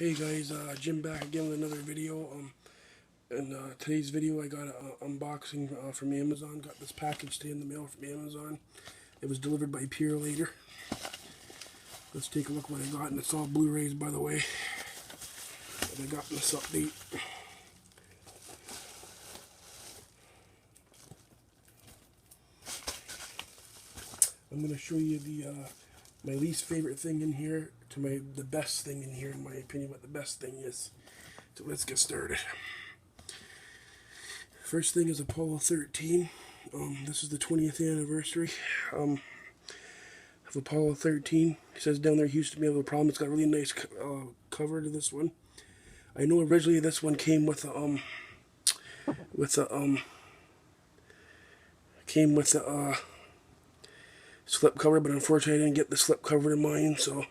Hey guys, Jim back again with another video. In today's video I got an unboxing from Amazon. Got this package today in the mail from Amazon. It was delivered by Pure later. Let's take a look what I got, and it's all Blu-rays by the way that I got in this update. I'm going to show you the my least favorite thing in here to the best thing in here, in my opinion, what the best thing is. So let's get started. First thing is Apollo 13. This is the 20th anniversary of Apollo 13. It says down there, Houston, we have a problem. It's got a really nice cover to this one. I know originally this one came with a slip cover, but unfortunately I didn't get the slip cover in mine. So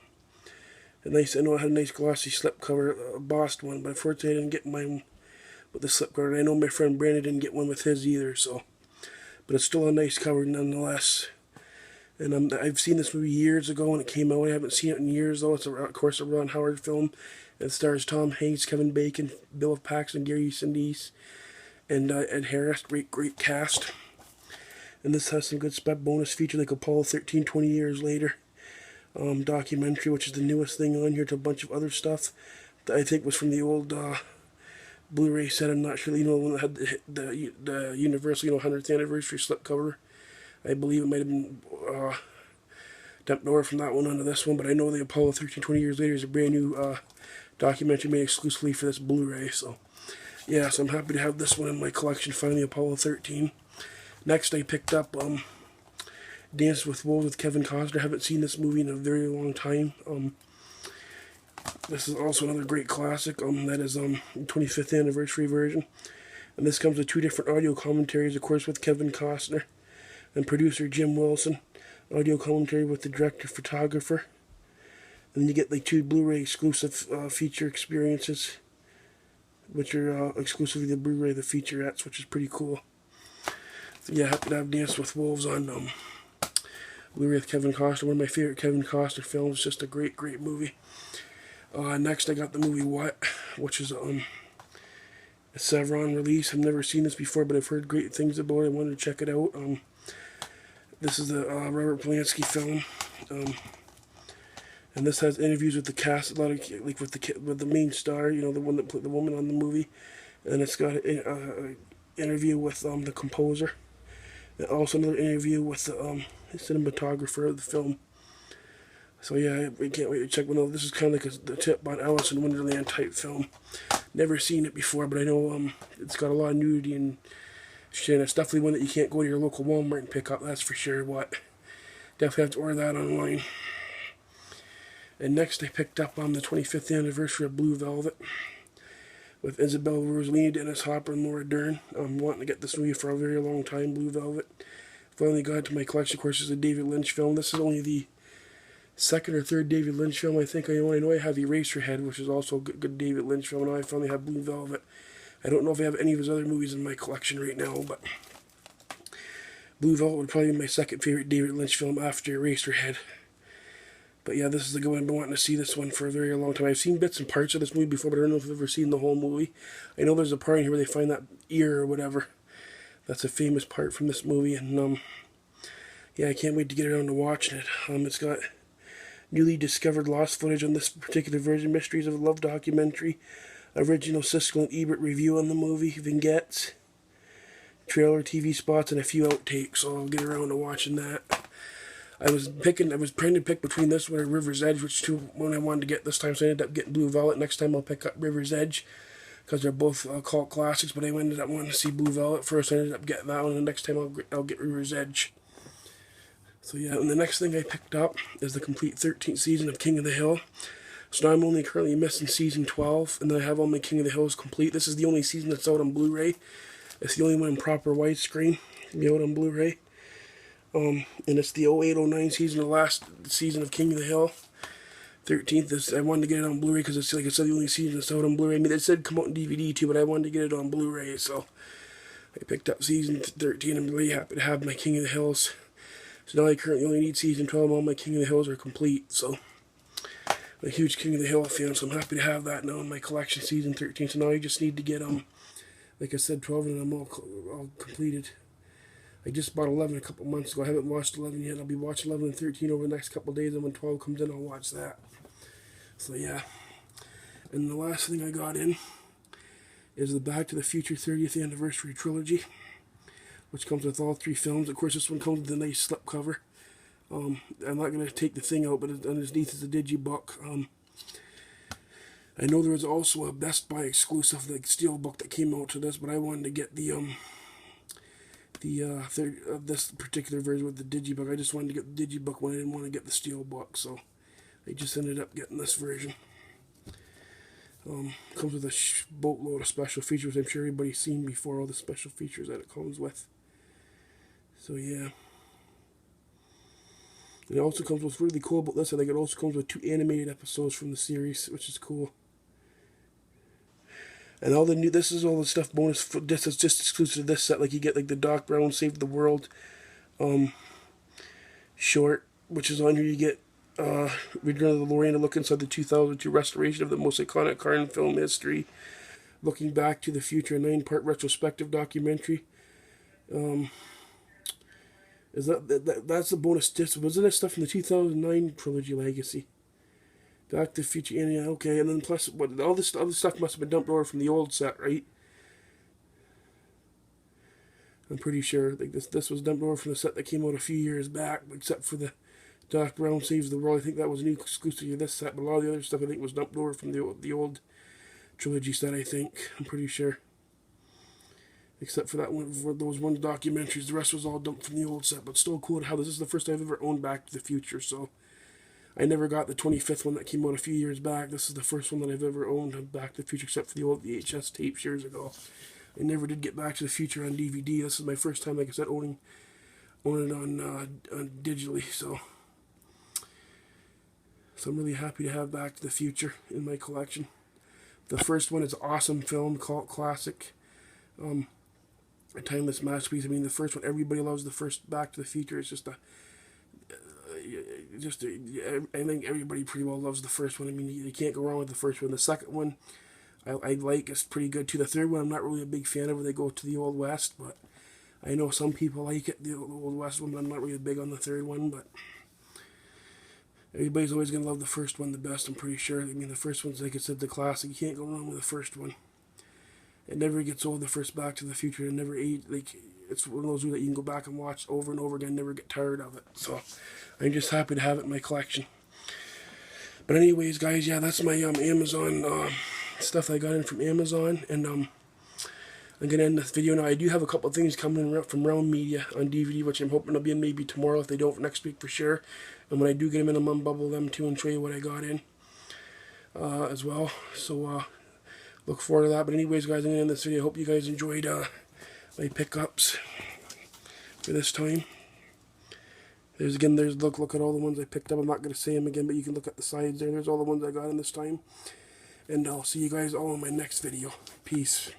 I know it had a nice glossy slip cover, embossed one, but unfortunately I didn't get mine with the slip cover. And I know my friend Brandon didn't get one with his either. So, but it's still a nice cover nonetheless. And I've seen this movie years ago when it came out. I haven't seen it in years though. It's of course a Ron Howard film. It stars Tom Hanks, Kevin Bacon, Bill Paxton, Gary Sinise, and Ed Harris. Great cast. And this has some good bonus feature like Apollo 13 20 years later documentary, which is the newest thing on here, to a bunch of other stuff that I think was from the old Blu-ray set. I'm not sure, when it had the Universal 100th anniversary slipcover. I believe it might have been dumped over from that one onto this one, but I know the Apollo 13 20 years later is a brand new documentary made exclusively for this Blu-ray. So yeah, so I'm happy to have this one in my collection finally, Apollo 13. Next, I picked up Dance with Wolves with Kevin Costner. I haven't seen this movie in a very long time. This is also another great classic. That is 25th anniversary version. And this comes with two different audio commentaries, of course, with Kevin Costner and producer Jim Wilson. Audio commentary with the director-photographer. And then you get like two Blu-ray exclusive feature experiences, which are exclusively the Blu-ray, the featurettes, which is pretty cool. So yeah, happy to have Dance with Wolves on Blu-ray with Kevin Costner. One of my favorite Kevin Costner films. Just a great movie. Next, I got the movie What, which is a Sevron release. I've never seen this before, but I've heard great things about it. I wanted to check it out. This is the Robert Polanski film, and this has interviews with the cast, a lot of with the main star, the one that played the woman on the movie, and it's got an interview with the composer. Also another interview with the cinematographer of the film. So yeah, I can't wait to check one out. This is kind of like the tip on Alice in Wonderland type film. Never seen it before, but I know it's got a lot of nudity and shit. It's definitely one that you can't go to your local Walmart and pick up, that's for sure. But definitely have to order that online. And next I picked up on the 25th anniversary of Blue Velvet with Isabelle Rossellini, Dennis Hopper, and Laura Dern. I'm wanting to get this movie for a very long time, Blue Velvet. Finally got it to my collection. Of course, it's a David Lynch film. This is only the second or third David Lynch film I think I own. I know I have Eraserhead, which is also a good David Lynch film. Now I finally have Blue Velvet. I don't know if I have any of his other movies in my collection right now, but Blue Velvet would probably be my second favorite David Lynch film after Eraserhead. But yeah, this is the good one. I've been wanting to see this one for a very long time. I've seen bits and parts of this movie before, but I don't know if I've ever seen the whole movie. I know there's a part in here where they find that ear or whatever. That's a famous part from this movie, and yeah, I can't wait to get around to watching it. It's got newly discovered lost footage on this particular version, Mysteries of Love documentary, original Siskel and Ebert review on the movie, vignettes, trailer, TV spots, and a few outtakes. So I'll get around to watching that. I was trying to pick between this one and River's Edge, which one I wanted to get this time, so I ended up getting Blue Velvet. Next time I'll pick up River's Edge, because they're both cult classics, but I ended up wanting to see Blue Velvet first. I ended up getting that one, and the next time I'll get River's Edge. So yeah, and the next thing I picked up is the complete 13th season of King of the Hill. So now I'm only currently missing season 12, and then I have all my King of the Hills complete. This is the only season that's out on Blu-ray. It's the only one in proper widescreen to be out on Blu-ray. And it's the 08-09 season, the last season of King of the Hill. 13th. I wanted to get it on Blu-ray because it's, like I said, the only season that's out on Blu-ray. I mean, it said come out on DVD too, but I wanted to get it on Blu-ray, so I picked up season 13. I'm really happy to have my King of the Hills. So now I currently only need season 12. All my King of the Hills are complete, so a huge King of the Hill fan, so I'm happy to have that now in my collection, season 13. So now I just need to get, like I said, 12 and I'm all completed. I just bought 11 a couple months ago. I haven't watched 11 yet. I'll be watching 11 and 13 over the next couple of days, and when 12 comes in, I'll watch that. So yeah. And the last thing I got in is the Back to the Future 30th Anniversary Trilogy, which comes with all 3 films. Of course, this one comes with a nice slipcover. I'm not going to take the thing out, but underneath is a digibook. I know there was also a Best Buy exclusive, like steelbook, that came out to this, but I wanted to get this particular version with the digibook. I just wanted to get the digibook when I didn't want to get the steelbook, so I just ended up getting this version. Comes with a boatload of special features. I'm sure everybody's seen before all the special features that it comes with. So yeah. It also comes with, really cool about this, I think it also comes with 2 animated episodes from the series, which is cool. And all the new, this is all the stuff bonus, this is just exclusive to this set, like you get like the Doc Brown Save the World short, which is on here. You get Return of the Bluray, to look inside the 2002 restoration of the most iconic car in film history, looking back to the future, a 9-part retrospective documentary. Is that's the bonus disc? Wasn't that stuff from the 2009 trilogy Legacy? Back to the Future, yeah, okay, and then plus all this other stuff must have been dumped over from the old set, right? I'm pretty sure like this was dumped over from the set that came out a few years back, except for the Doc Brown Saves the World. I think that was new exclusive to this set, but a lot of the other stuff I think was dumped over from the old trilogy set. I think I'm pretty sure. Except for that one, for those one documentaries, the rest was all dumped from the old set. But still cool to have this. This is the first I've ever owned Back to the Future, so I never got the 25th one that came out a few years back. This is the first one that I've ever owned of Back to the Future, except for the old VHS tapes years ago. I never did get Back to the Future on DVD. This is my first time, like I said, owning it on digitally. So I'm really happy to have Back to the Future in my collection. The first one is an awesome film, cult classic. A timeless masterpiece. I mean, the first one, everybody loves the first Back to the Future. It's just I think everybody pretty well loves the first one. I mean, you can't go wrong with the first one. The second one, I like. It's pretty good too. The third one, I'm not really a big fan of, where they go to the Old West, but I know some people like it, the Old West one, but I'm not really big on the third one, but everybody's always going to love the first one the best, I'm pretty sure. I mean, the first one's, like I said, the classic. You can't go wrong with the first one. It never gets old, the first Back to the Future. It never age, like, it's one of those that you can go back and watch over and over again, never get tired of it. So I'm just happy to have it in my collection. But anyways, guys, yeah, that's my Amazon stuff I got in from Amazon. And I'm going to end this video now. I do have a couple of things coming from Realm Media on DVD, which I'm hoping to be in maybe tomorrow, if they don't, for next week for sure. And when I do get them in, I'm going to unbubble them too and show you what I got in as well. So look forward to that. But anyways, guys, I'm going to end this video. I hope you guys enjoyed my pickups for this time. There's look at all the ones I picked up. I'm not going to say them again, but you can look at the sides there. There's all the ones I got in this time. And I'll see you guys all in my next video. Peace.